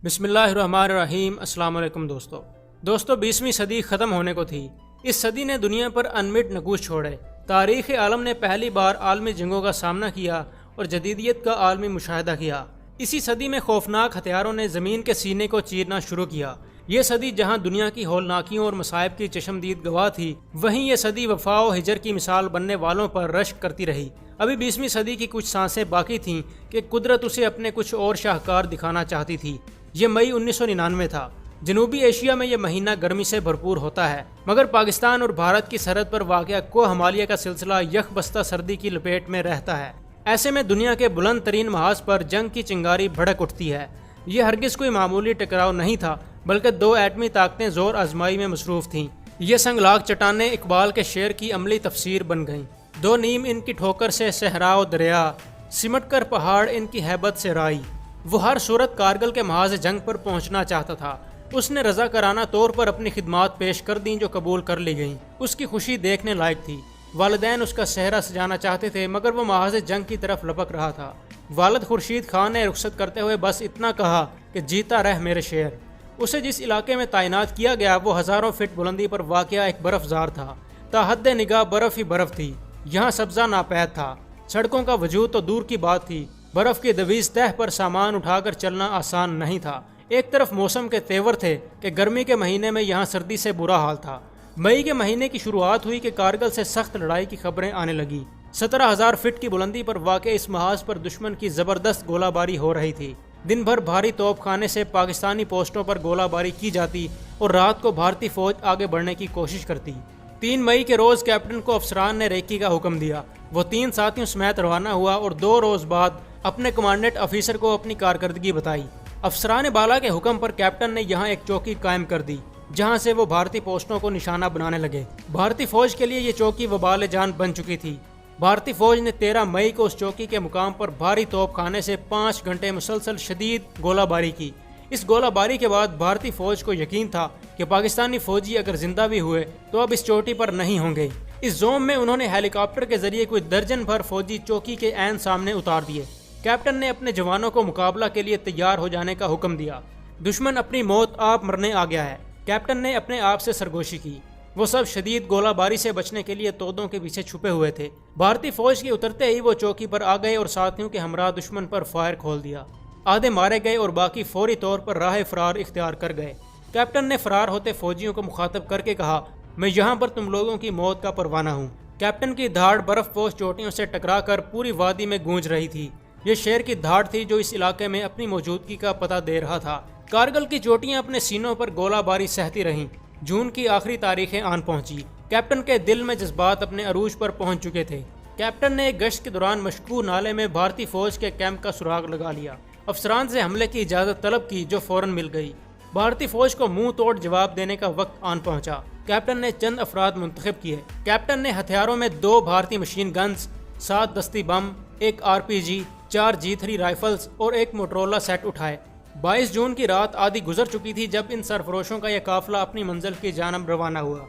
بسم اللہ الرحمن الرحیم۔ السلام علیکم دوستو 20ویں صدی ختم ہونے کو تھی۔ اس صدی نے دنیا پر انمٹ نقوش چھوڑے۔ تاریخ عالم نے پہلی بار عالمی جنگوں کا سامنا کیا اور جدیدیت کا عالمی مشاہدہ کیا۔ اسی صدی میں خوفناک ہتھیاروں نے زمین کے سینے کو چیرنا شروع کیا۔ یہ صدی جہاں دنیا کی ہولناکیوں اور مصائب کی چشمدید گواہ تھی، وہیں یہ صدی وفا و ہجر کی مثال بننے والوں پر رشک کرتی رہی۔ ابھی 20ویں صدی کی کچھ سانسیں باقی تھیں کہ قدرت اسے اپنے کچھ اور شاہکار دکھانا چاہتی تھی۔ یہ مئی 1999 تھا۔ جنوبی ایشیا میں یہ مہینہ گرمی سے بھرپور ہوتا ہے، مگر پاکستان اور بھارت کی سرحد پر واقع کوہ ہمالیہ کا سلسلہ یک بستہ سردی کی لپیٹ میں رہتا ہے۔ ایسے میں دنیا کے بلند ترین محاذ پر جنگ کی چنگاری بھڑک اٹھتی ہے۔ یہ ہرگز کوئی معمولی ٹکراؤ نہیں تھا، بلکہ دو ایٹمی طاقتیں زور آزمائی میں مصروف تھیں۔ یہ سنگلاخ چٹانیں اقبال کے شعر کی عملی تفسیر بن گئیں۔ دو نیم ان کی ٹھوکر سے صحرا و دریا، سمٹ کر پہاڑ ان کی ہیبت سے رائی۔ وہ ہر صورت کارگل کے محاذ جنگ پر پہنچنا چاہتا تھا۔ اس نے رضاکارانہ طور پر اپنی خدمات پیش کر دیں جو قبول کر لی گئیں۔ اس کی خوشی دیکھنے لائق تھی۔ والدین اس کا صحرا سجانا چاہتے تھے، مگر وہ محاذ جنگ کی طرف لپک رہا تھا۔ والد خورشید خان نے رخصت کرتے ہوئے بس اتنا کہا کہ جیتا رہ میرے شیر۔ اسے جس علاقے میں تعینات کیا گیا وہ ہزاروں فٹ بلندی پر واقع ایک برف زار تھا۔ تا حد نگاہ برف ہی برف تھی۔ یہاں سبزہ ناپید تھا، سڑکوں کا وجود تو دور کی بات تھی۔ برف کی دویز تہ پر سامان اٹھا کر چلنا آسان نہیں تھا۔ ایک طرف موسم کے تیور تھے کہ گرمی کے مہینے میں یہاں سردی سے برا حال تھا۔ مئی کے مہینے کی شروعات ہوئی کہ کارگل سے سخت لڑائی کی خبریں آنے لگی۔ 17,000 فٹ کی بلندی پر واقع اس محاذ پر دشمن کی زبردست گولہ باری ہو رہی تھی۔ دن بھر بھاری توپ خانے سے پاکستانی پوسٹوں پر گولہ باری کی جاتی اور رات کو بھارتی فوج آگے بڑھنے کی کوشش کرتی۔ 3 مئی کے روز کیپٹن کو افسران نے ریکی کا حکم دیا۔ وہ 3 ساتھیوں سمیت روانہ ہوا اور 2 روز بعد اپنے کمانڈنٹ افیسر کو اپنی کارکردگی بتائی۔ افسران بالا کے حکم پر کیپٹن نے یہاں ایک چوکی قائم کر دی، جہاں سے وہ بھارتی پوسٹوں کو نشانہ بنانے لگے۔ بھارتی فوج کے لیے یہ چوکی وبال جان بن چکی تھی۔ بھارتی فوج نے 13 مئی کو اس چوکی کے مقام پر بھاری توپ خانے سے 5 گھنٹے مسلسل شدید گولہ باری کی۔ اس گولہ باری کے بعد بھارتی فوج کو یقین تھا کہ پاکستانی فوجی اگر زندہ بھی ہوئے تو اب اس چوٹی پر نہیں ہوں گے۔ اس زوم میں انہوں نے ہیلی کاپٹر کے ذریعے کوئی درجن بھر فوجی چوکی کے عین سامنے اتار دیے۔ کیپٹن نے اپنے جوانوں کو مقابلہ کے لیے تیار ہو جانے کا حکم دیا۔ دشمن اپنی موت آپ مرنے آ گیا ہے۔ کیپٹن نے اپنے آپ سے سرگوشی کی۔ وہ سب شدید گولہ باری سے بچنے کے لیے تودوں کے پیچھے چھپے ہوئے تھے۔ بھارتی فوج کے اترتے ہی وہ چوکی پر آ گئے اور ساتھیوں کے ہمراہ دشمن پر فائر کھول دیا۔ آدھے مارے گئے اور باقی فوری طور پر راہ فرار اختیار کر گئے۔ کیپٹن نے فرار ہوتے فوجیوں کو مخاطب کر کے کہا، میں یہاں پر تم لوگوں کی موت کا پروانہ ہوں۔ کیپٹن کی دھاڑ برف پوش چوٹیوں سے ٹکرا کر پوری وادی میں گونج رہی تھی۔ یہ شیر کی دھاڑ تھی جو اس علاقے میں اپنی موجودگی کا پتہ دے رہا تھا۔ کارگل کی چوٹیاں اپنے سینوں پر گولہ باری سہتی رہیں۔ جون کی آخری تاریخیں آن پہنچی۔ کیپٹن کے دل میں جذبات اپنے عروج پر پہنچ چکے تھے۔ کیپٹن نے ایک گشت کے دوران مشکوک نالے میں بھارتی فوج کے کیمپ کا سراغ لگا لیا۔ افسران سے حملے کی اجازت طلب کی جو فوراً مل گئی۔ بھارتی فوج کو منہ توڑ جواب دینے کا وقت آن پہنچا۔ کیپٹن نے چند افراد منتخب کیے۔ کیپٹن نے ہتھیاروں میں 2 بھارتی مشین گنز، 7 دستی بم، 1 RPG، 4 G3 رائفلز اور 1 موٹرولا سیٹ اٹھائے۔ 22 جون کی رات آدھی گزر چکی تھی جب ان سرفروشوں کا یہ قافلہ اپنی منزل کی جانب روانہ ہوا۔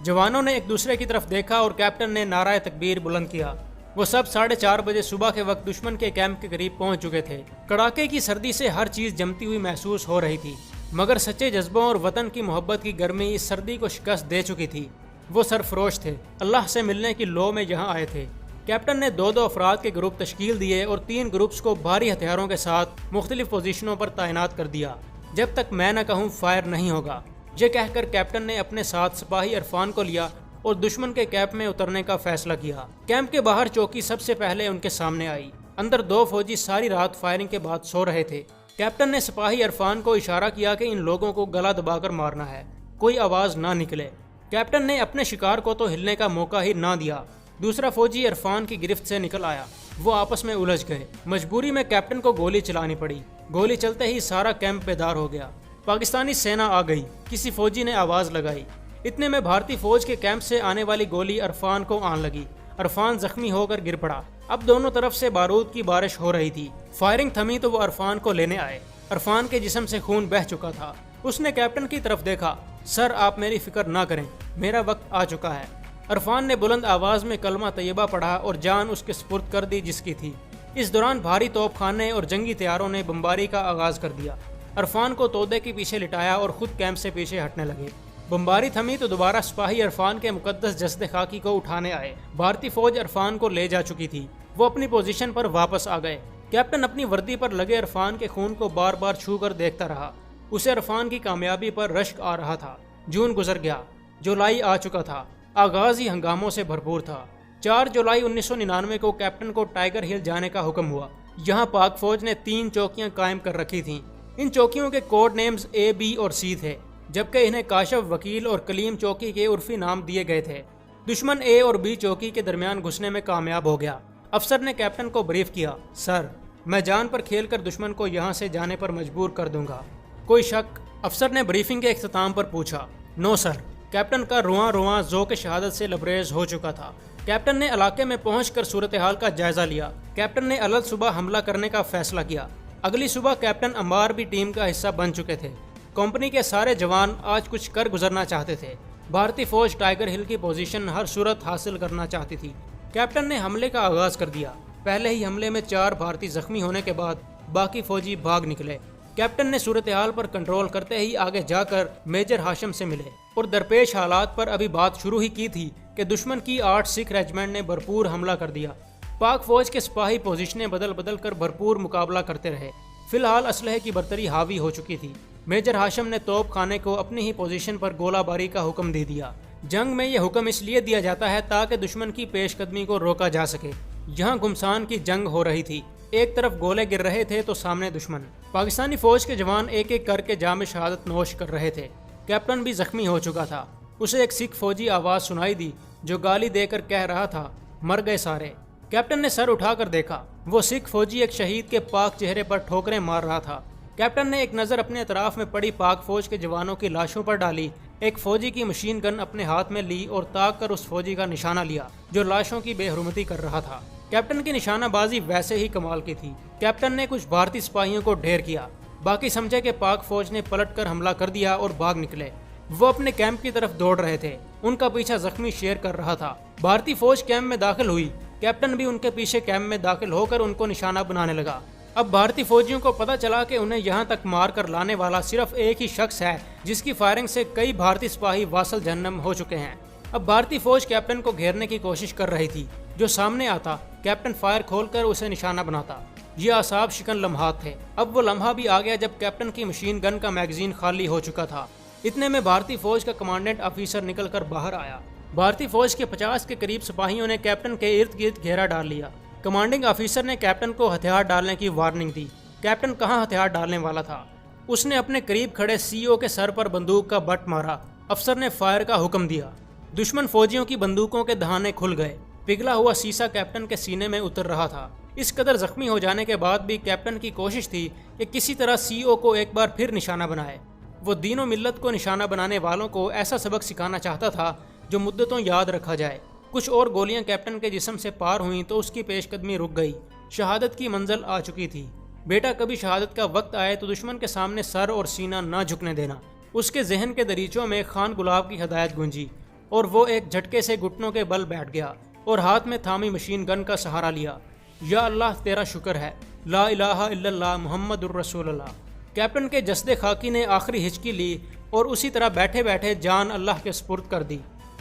جوانوں نے ایک دوسرے کی طرف دیکھا اور کیپٹن نے نعرہ تکبیر بلند کیا۔ وہ سب 4:30 بجے صبح کے وقت دشمن کے کیمپ کے قریب پہنچ چکے تھے۔ کڑاکے کی سردی سے ہر چیز جمتی ہوئی محسوس ہو رہی تھی، مگر سچے جذبوں اور وطن کی محبت کی گرمی اس سردی کو شکست دے چکی تھی۔ وہ سرفروش تھے، اللہ سے ملنے کی لو میں یہاں آئے تھے۔ کیپٹن نے 2 افراد کے گروپ تشکیل دیے اور 3 گروپس کو بھاری ہتھیاروں کے ساتھ مختلف پوزیشنوں پر تعینات کر دیا۔ جب تک میں نہ کہوں فائر نہیں ہوگا، یہ کہہ کر کیپٹن نے اپنے ساتھ سپاہی عرفان کو لیا اور دشمن کے کیمپ میں اترنے کا فیصلہ کیا۔ کیمپ کے باہر چوکی سب سے پہلے ان کے سامنے آئی۔ اندر 2 فوجی ساری رات فائرنگ کے بعد سو رہے تھے۔ کیپٹن نے سپاہی عرفان کو اشارہ کیا کہ ان لوگوں کو گلا دبا کر مارنا ہے، کوئی آواز نہ نکلے۔ کیپٹن نے اپنے شکار کو تو ہلنے کا موقع ہی نہ دیا۔ دوسرا فوجی عرفان کی گرفت سے نکل آیا۔ وہ آپس میں الجھ گئے۔ مجبوری میں کیپٹن کو گولی چلانی پڑی۔ گولی چلتے ہی سارا کیمپ بیدار ہو گیا۔ پاکستانی سینا آ گئی۔ کسی فوجی نے آواز لگائی۔ اتنے میں بھارتی فوج کے کیمپ سے آنے والی گولی عرفان کو آن لگی۔ عرفان زخمی ہو کر گر پڑا۔ اب دونوں طرف سے بارود کی بارش ہو رہی تھی۔ فائرنگ تھمی تو وہ عرفان کو لینے آئے۔ عرفان کے جسم سے خون بہہ چکا تھا۔ اس نے کیپٹن کی طرف دیکھا۔ سر آپ میری فکر نہ کریں، میرا وقت آ چکا ہے۔ عرفان نے بلند آواز میں کلمہ طیبہ پڑھا اور جان اس کے سپرد کر دی جس کی تھی۔ اس دوران بھاری توپ خانے اور جنگی طیاروں نے بمباری کا آغاز کر دیا۔ عرفان کو تودے کے پیچھے لٹایا اور خود کیمپ سے پیچھے ہٹنے لگے۔ بمباری تھمی تو دوبارہ سپاہی عرفان کے مقدس جسد خاکی کو اٹھانے آئے۔ بھارتی فوج عرفان کو لے جا چکی تھی، وہ اپنی پوزیشن پر واپس آ گئے۔ کیپٹن اپنی وردی پر لگے عرفان کے خون کو بار بار چھو کر دیکھتا رہا۔ اسے عرفان کی کامیابی پر رشک آ رہا تھا۔ جون گزر گیا، جولائی آ چکا تھا، آغاز ہی ہنگاموں سے بھرپور تھا۔ 4 جولائی 1999 کو کیپٹن کو ٹائیگر ہل جانے کا حکم ہوا۔ یہاں پاک فوج نے 3 چوکیاں قائم کر رکھی تھیں۔ ان چوکیوں کے کوڈ نیمز A، B اور C تھے، جبکہ انہیں کاشف، وکیل اور کلیم چوکی کے عرفی نام دیے گئے تھے۔ دشمن A اور B چوکی کے درمیان گھسنے میں کامیاب ہو گیا۔ افسر نے کیپٹن کو بریف کیا، سر، میں جان پر کھیل کر دشمن کو یہاں سے جانے پر مجبور کر دوں گا، کوئی شک؟ افسر نے بریفنگ کے اختتام پر پوچھا۔ نو سر۔ کیپٹن کا رواں ذوق شہادت سے لبریز ہو چکا تھا۔ کیپٹن نے علاقے میں پہنچ کر صورتحال کا جائزہ لیا۔ کیپٹن نے الگ صبح حملہ کرنے کا فیصلہ کیا۔ اگلی صبح کیپٹن عمار بھی ٹیم کا حصہ بن چکے تھے۔ کمپنی کے سارے جوان آج کچھ کر گزرنا چاہتے تھے۔ بھارتی فوج ٹائیگر ہل کی پوزیشن ہر صورت حاصل کرنا چاہتی تھی۔ کیپٹن نے حملے کا آغاز کر دیا۔ پہلے ہی حملے میں 4 بھارتی زخمی ہونے کے بعد باقی فوجی بھاگ نکلے۔ کیپٹن نے صورتحال پر کنٹرول کرتے ہی آگے جا کر میجر ہاشم سے ملے اور درپیش حالات پر ابھی بات شروع ہی کی تھی کہ دشمن کی 8 سکھ ریجمنٹ نے بھرپور حملہ کر دیا۔ پاک فوج کے سپاہی پوزیشنیں بدل کر بھرپور مقابلہ کرتے رہے۔ فی الحال اسلحے کی برتری حاوی ہو چکی تھی۔ میجر ہاشم نے توپ خانے کو اپنی ہی پوزیشن پر گولہ باری کا حکم دے دیا۔ جنگ میں یہ حکم اس لیے دیا جاتا ہے تاکہ دشمن کی پیش قدمی کو روکا جا سکے۔ یہاں گھمسان کی جنگ ہو رہی تھی، ایک طرف گولے گر رہے تھے تو سامنے دشمن۔ پاکستانی فوج کے جوان ایک ایک کر کے جام شہادت نوش کر رہے تھے۔ کیپٹن بھی زخمی ہو چکا تھا۔ اسے ایک سکھ فوجی آواز سنائی دی جو گالی دے کر کہہ رہا تھا، مر گئے سارے۔ کیپٹن نے سر اٹھا کر دیکھا، وہ سکھ فوجی ایک شہید کے پاک چہرے پر ٹھوکریں مار رہا تھا۔ کیپٹن نے ایک نظر اپنے اطراف میں پڑی پاک فوج کے جوانوں کی لاشوں پر ڈالی، ایک فوجی کی مشین گن اپنے ہاتھ میں لی اور تاک کر اس فوجی کا نشانہ لیا جو لاشوں کی بے حرمتی کر رہا تھا۔ کیپٹن کی نشانہ بازی ویسے ہی کمال کی تھی۔ کیپٹن نے کچھ بھارتی سپاہیوں کو ڈھیر کیا، باقی سمجھے کہ پاک فوج نے پلٹ کر حملہ کر دیا اور بھاگ نکلے۔ وہ اپنے کیمپ کی طرف دوڑ رہے تھے، ان کا پیچھا زخمی شیر کر رہا تھا۔ بھارتی فوج کیمپ میں داخل ہوئی، کیپٹن بھی ان کے پیچھے کیمپ میں داخل ہو کر ان کو نشانہ بنانے لگا۔ اب بھارتی فوجیوں کو پتہ چلا کہ انہیں یہاں تک مار کر لانے والا صرف ایک ہی شخص ہے جس کی فائرنگ سے کئی بھارتی سپاہی واصل جہنم ہو چکے ہیں۔ اب بھارتی فوج کیپٹن کو گھیرنے کی کوشش کر رہی تھی۔ جو سامنے آتا کیپٹن فائر کھول کر اسے نشانہ بناتا۔ یہ اعصاب شکن لمحات تھے۔ اب وہ لمحہ بھی آ گیا جب کیپٹن کی مشین گن کا میگزین خالی ہو چکا تھا۔ اتنے میں بھارتی فوج کا کمانڈنٹ آفیسر نکل کر باہر آیا۔ بھارتی فوج کے 50 کے قریب سپاہیوں نے کیپٹن کے ارد گرد گھیرا ڈال لیا۔ کمانڈنگ آفیسر نے کیپٹن کو ہتھیار ڈالنے کی وارننگ دی۔ کیپٹن کہاں ہتھیار ڈالنے والا تھا؟ اس نے اپنے قریب کھڑے CO کے سر پر بندوق کا بٹ مارا۔ افسر نے فائر کا حکم دیا۔ دشمن فوجیوں کی بندوقوں کے دہانے کھل گئے۔ پگھلا ہوا سیسا کیپٹن کے سینے میں اتر رہا تھا۔ اس قدر زخمی ہو جانے کے بعد بھی کیپٹن کی کوشش تھی کہ کسی طرح CO کو ایک بار پھر نشانہ بنائے۔ وہ دین و ملت کو نشانہ بنانے والوں کو ایسا سبق سکھانا چاہتا تھا جو مدتوں یاد رکھا جائے۔ کچھ اور گولیاں کیپٹن کے جسم سے پار ہوئیں تو اس کی پیش قدمی رک گئی۔ شہادت کی منزل آ چکی تھی۔ بیٹا، کبھی شہادت کا وقت آئے تو دشمن کے سامنے سر اور سینہ نہ جھکنے دینا۔ اس کے ذہن کے دریچوں میں خان گلاب کی ہدایت گونجی اور وہ ایک جھٹکے سے گھٹنوں کے بل بیٹھ گیا اور ہاتھ میں تھامی مشین گن کا سہارا لیا۔ یا اللہ، تیرا شکر ہے، لا الہ الا اللہ محمد الرسول اللہ۔ کیپٹن کے جسد خاکی نے آخری ہچکی لی اور اسی طرح بیٹھے بیٹھے جان اللہ کے سپرد کر دی۔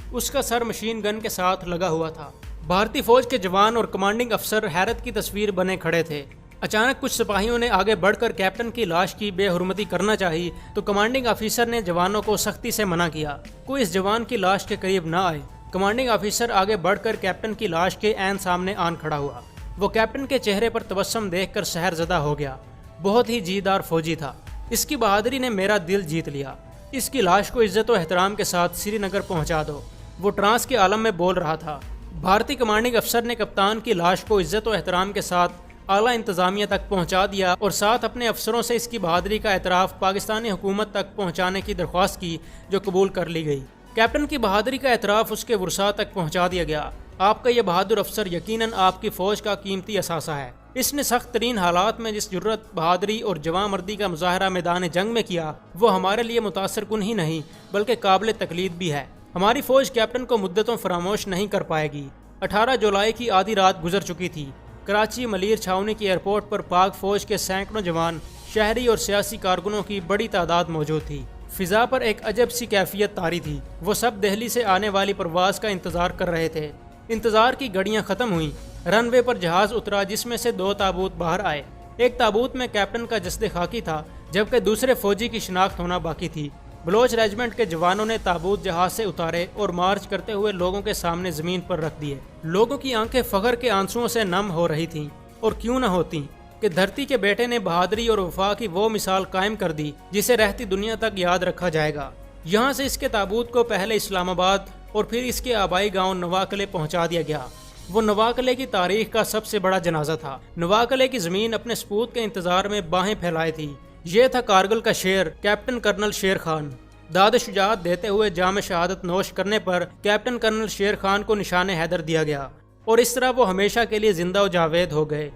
اس کا سر مشین گن کے ساتھ لگا ہوا تھا۔ بھارتی فوج کے جوان اور کمانڈنگ افسر حیرت کی تصویر بنے کھڑے تھے۔ اچانک کچھ سپاہیوں نے آگے بڑھ کر کیپٹن کی لاش کی بے حرمتی کرنا چاہی تو کمانڈنگ آفیسر نے جوانوں کو سختی سے منع کیا، کوئی اس جوان کی لاش کے قریب نہ آئے۔ کمانڈنگ آفیسر آگے بڑھ کر کیپٹن کی لاش کے عین سامنے آن کھڑا ہوا۔ وہ کیپٹن کے چہرے پر تبسم دیکھ کر سحر زدہ ہو گیا۔ بہت ہی جیدار فوجی تھا، اس کی بہادری نے میرا دل جیت لیا۔ اس کی لاش کو عزت و احترام کے ساتھ سری نگر پہنچا دو۔ وہ ٹرانس کے عالم میں بول رہا تھا۔ بھارتی کمانڈنگ افسر نے کپتان کی لاش کو عزت و احترام کے ساتھ اعلیٰ انتظامیہ تک پہنچا دیا اور ساتھ اپنے افسروں سے اس کی بہادری کا اعتراف پاکستانی حکومت تک پہنچانے کی درخواست کی، جو قبول کر لی گئی۔ کیپٹن کی بہادری کا اعتراف اس کے ورثاء تک پہنچا دیا گیا۔ آپ کا یہ بہادر افسر یقیناً آپ کی فوج کا قیمتی اثاثہ ہے۔ اس نے سخت ترین حالات میں جس جرت، بہادری اور جواں مردی کا مظاہرہ میدان جنگ میں کیا، وہ ہمارے لیے متاثر کن ہی نہیں بلکہ قابل تقلید بھی ہے۔ ہماری فوج کیپٹن کو مدتوں فراموش نہیں کر پائے گی۔ 18 جولائی کی آدھی رات گزر چکی تھی۔ کراچی ملیر چھاؤنی کی ایئرپورٹ پر پاک فوج کے سینکڑوں جوان شہری اور سیاسی کارکنوں کی بڑی تعداد موجود تھی۔ فضا پر ایک عجب سی کیفیت طاری تھی۔ وہ سب دہلی سے آنے والی پرواز کا انتظار کر رہے تھے۔ انتظار کی گھڑیاں ختم ہوئیں۔ رن وے پر جہاز اترا جس میں سے 2 تابوت باہر آئے۔ ایک تابوت میں کیپٹن کا جسد خاکی تھا جبکہ دوسرے فوجی کی شناخت ہونا باقی تھی۔ بلوچ ریجمنٹ کے جوانوں نے تابوت جہاز سے اتارے اور مارچ کرتے ہوئے لوگوں کے سامنے زمین پر رکھ دیے۔ لوگوں کی آنکھیں فخر کے آنسوؤں سے نم ہو رہی تھیں، اور کیوں نہ ہوتی کہ دھرتی کے بیٹے نے بہادری اور وفا کی وہ مثال قائم کر دی جسے رہتی دنیا تک یاد رکھا جائے گا۔ یہاں سے اس کے تابوت کو پہلے اسلام آباد اور پھر اس کے آبائی گاؤں نواقلے پہنچا دیا گیا۔ وہ نواقلے کی تاریخ کا سب سے بڑا جنازہ تھا۔ نواقلے کی زمین اپنے سپوت کے انتظار میں باہیں پھیلائے تھی۔ یہ تھا کارگل کا شیر، کیپٹن کرنل شیر خان۔ داد شجاعت دیتے ہوئے جام شہادت نوش کرنے پر کیپٹن کرنل شیر خان کو نشان حیدر دیا گیا، اور اس طرح وہ ہمیشہ کے لیے زندہ و جاوید ہو گئے۔